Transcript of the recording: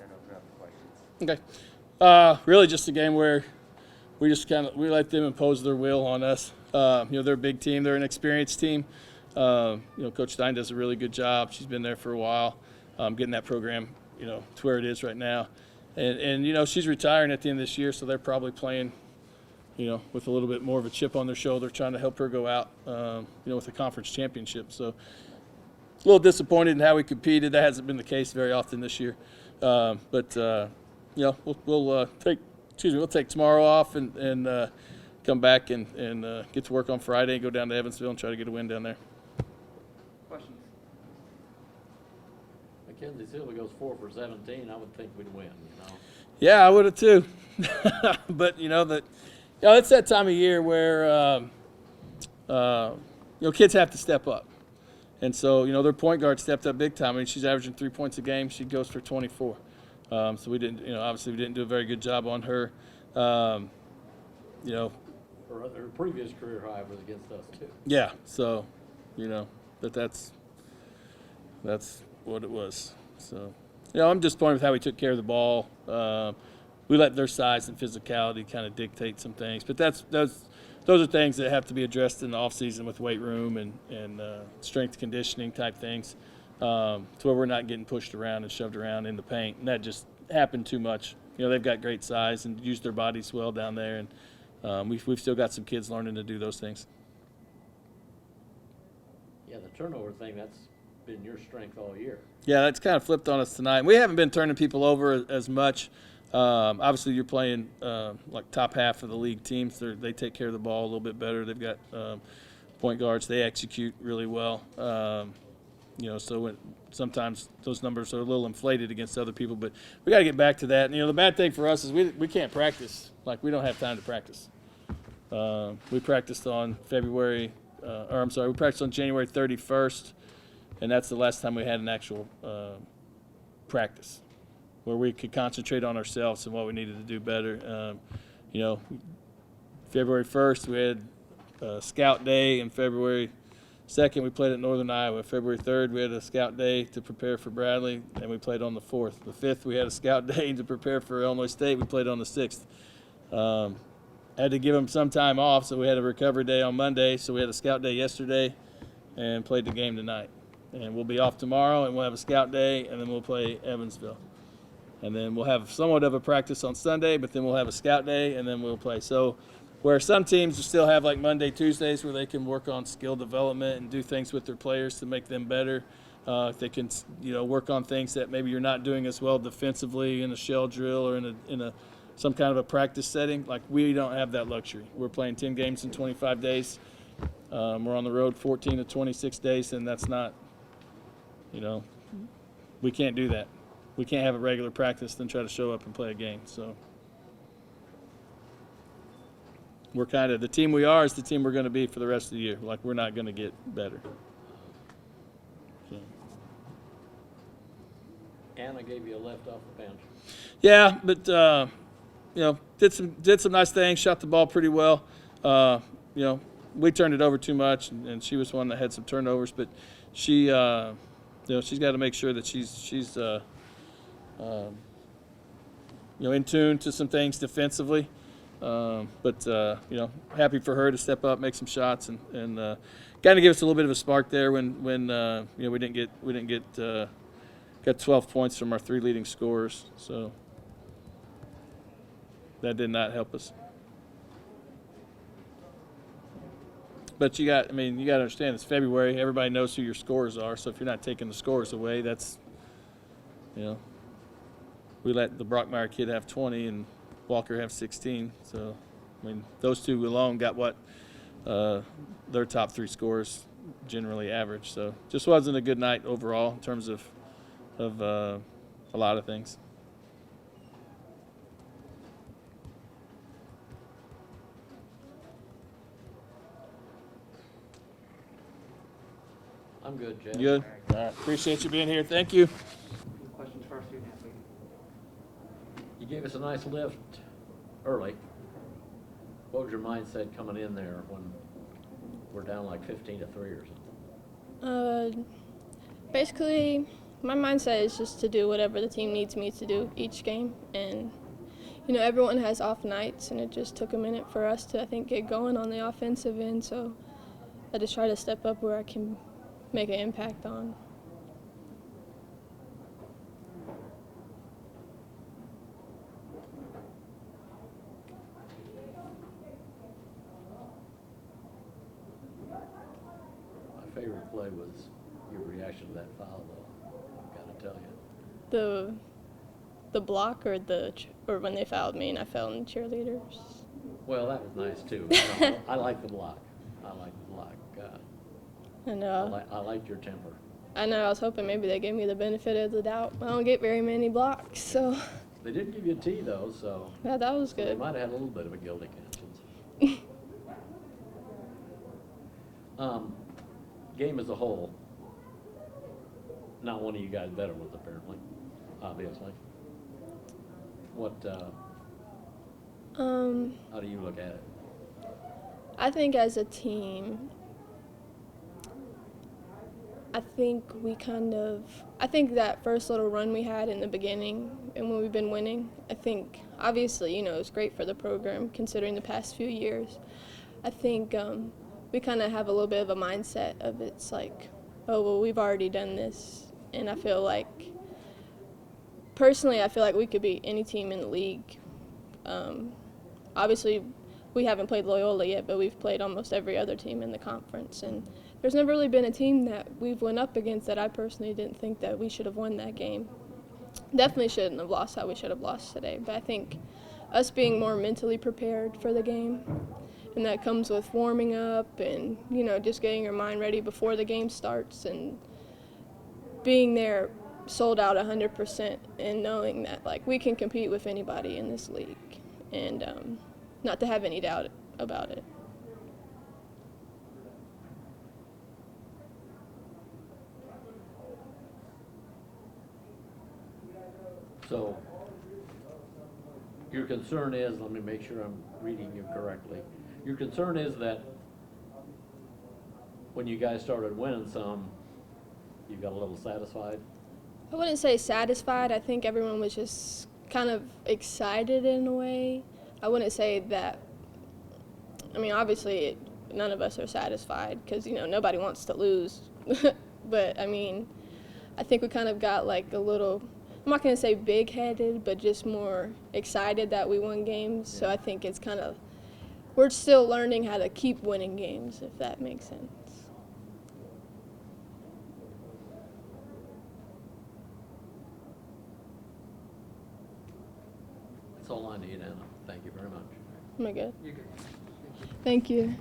and open up the questions. Okay. Really just a game where we let them impose their will on us. They're a big team. They're an experienced team. Coach Stein does a really good job. She's been there for a while, getting that program, to where it is right now. And she's retiring at the end of this year, so they're probably playing, with a little bit more of a chip on their shoulder, trying to help her go out, with a conference championship. So a little disappointed in how we competed. That hasn't been the case very often this year. We'll take tomorrow off and come back and get to work on Friday and go down to Evansville and try to get a win down there. Questions? Mackenzie Silva goes 4 for 17. I would think we'd win, Yeah, I would have too. But it's that time of year where kids have to step up. And so, their point guard stepped up big time. I mean, she's averaging 3 points a game. She goes for 24. So we didn't, obviously we didn't do a very good job on her. Her previous career high was against us too. Yeah. So, that's what it was. So, I'm disappointed with how we took care of the ball. We let their size and physicality kind of dictate some things, but those are things that have to be addressed in the off season with weight room and strength conditioning type things, to where we're not getting pushed around and shoved around in the paint. And that just happened too much. They've got great size and use their bodies well down there, and we've still got some kids learning to do those things. Yeah, the turnover thing, that's been your strength all year. Yeah, that's kind of flipped on us tonight. We haven't been turning people over as much. Obviously, you're playing like top half of the league teams. They take care of the ball a little bit better. They've got point guards. They execute really well. So sometimes those numbers are a little inflated against other people. But we got to get back to that. The bad thing for us is we can't practice. Like, we don't have time to practice. We practiced on we practiced on January 31st, and that's the last time we had an actual practice, where we could concentrate on ourselves and what we needed to do better. February 1st, we had a scout day, and February 2nd, we played at Northern Iowa. February 3rd, we had a scout day to prepare for Bradley, and we played on the 4th. The 5th, we had a scout day to prepare for Illinois State. We played on the 6th. Had to give them some time off, so we had a recovery day on Monday. So we had a scout day yesterday and played the game tonight. And we'll be off tomorrow, and we'll have a scout day, and then we'll play Evansville. And then we'll have somewhat of a practice on Sunday, but then we'll have a scout day, and then we'll play. So where some teams still have like Monday, Tuesdays where they can work on skill development and do things with their players to make them better. They can, work on things that maybe you're not doing as well defensively in a shell drill or in some kind of a practice setting. Like, we don't have that luxury. We're playing 10 games in 25 days. We're on the road 14 to 26 days, and that's not, we can't do that. We can't have a regular practice then try to show up and play a game. So we're kind of, the team we are is the team we're going to be for the rest of the year. Like, we're not going to get better. So. Anna gave you a lift off the bench. Yeah, but did some nice things. Shot the ball pretty well. We turned it over too much, and she was one that had some turnovers. But she, she's got to make sure that she's in tune to some things defensively. Happy for her to step up, make some shots, and kind of give us a little bit of a spark there when we didn't get got 12 points from our 3 leading scorers. So that did not help us. But you got to understand, it's February. Everybody knows who your scorers are. So if you're not taking the scores away, that's, we let the Brockmeyer kid have 20 and Walker have 16. So, those two alone got what their top 3 scores generally average. So just wasn't a good night overall in terms of a lot of things. I'm good, Jay. Good. All right. Appreciate you being here. Thank you. Questions for our student athlete? You gave us a nice lift early. What was your mindset coming in there when we're down like 15 to 3 or something? Basically, My mindset is just to do whatever the team needs me to do each game. And, everyone has off nights, and it just took a minute for us to, I think, get going on the offensive end. So I just try to step up where I can make an impact on. My favorite play was your reaction to that foul, though. I've got to tell you. The block or or when they fouled me and I fell in cheerleaders. Well, that was nice too. I like the block. I like the block. I know. I liked your temper. I know. I was hoping maybe they gave me the benefit of the doubt. I don't get very many blocks, so. They did give you a T though, so. Yeah, that was So they good. might have had a little bit of a guilty conscience. Game as a whole, not one of you guys better with apparently, obviously. What, how do you look at it? I think as a team, I think that first little run we had in the beginning and when we've been winning, I think obviously, it's great for the program considering the past few years. I think we kind of have a little bit of a mindset of it's like, oh, well, we've already done this. And I feel like, personally, we could beat any team in the league. Obviously, we haven't played Loyola yet, but we've played almost every other team in the conference. And there's never really been a team that we've went up against that I personally didn't think that we should have won that game. Definitely shouldn't have lost how we should have lost today. But I think us being more mentally prepared for the game, and that comes with warming up and, just getting your mind ready before the game starts and being there sold out 100% and knowing that, we can compete with anybody in this league and not to have any doubt about it. So, your concern is, let me make sure I'm reading you correctly. Your concern is that when you guys started winning some, you got a little satisfied? I wouldn't say satisfied. I think everyone was just kind of excited in a way. I wouldn't say that. I mean, obviously, none of us are satisfied because, nobody wants to lose. But, I mean, I think we kind of got a little, I'm not going to say big-headed, but just more excited that we won games. So I think it's kind of, we're still learning how to keep winning games, if that makes sense. That's all I need, Anna. Thank you very much. Am I good? You're good. Thank you.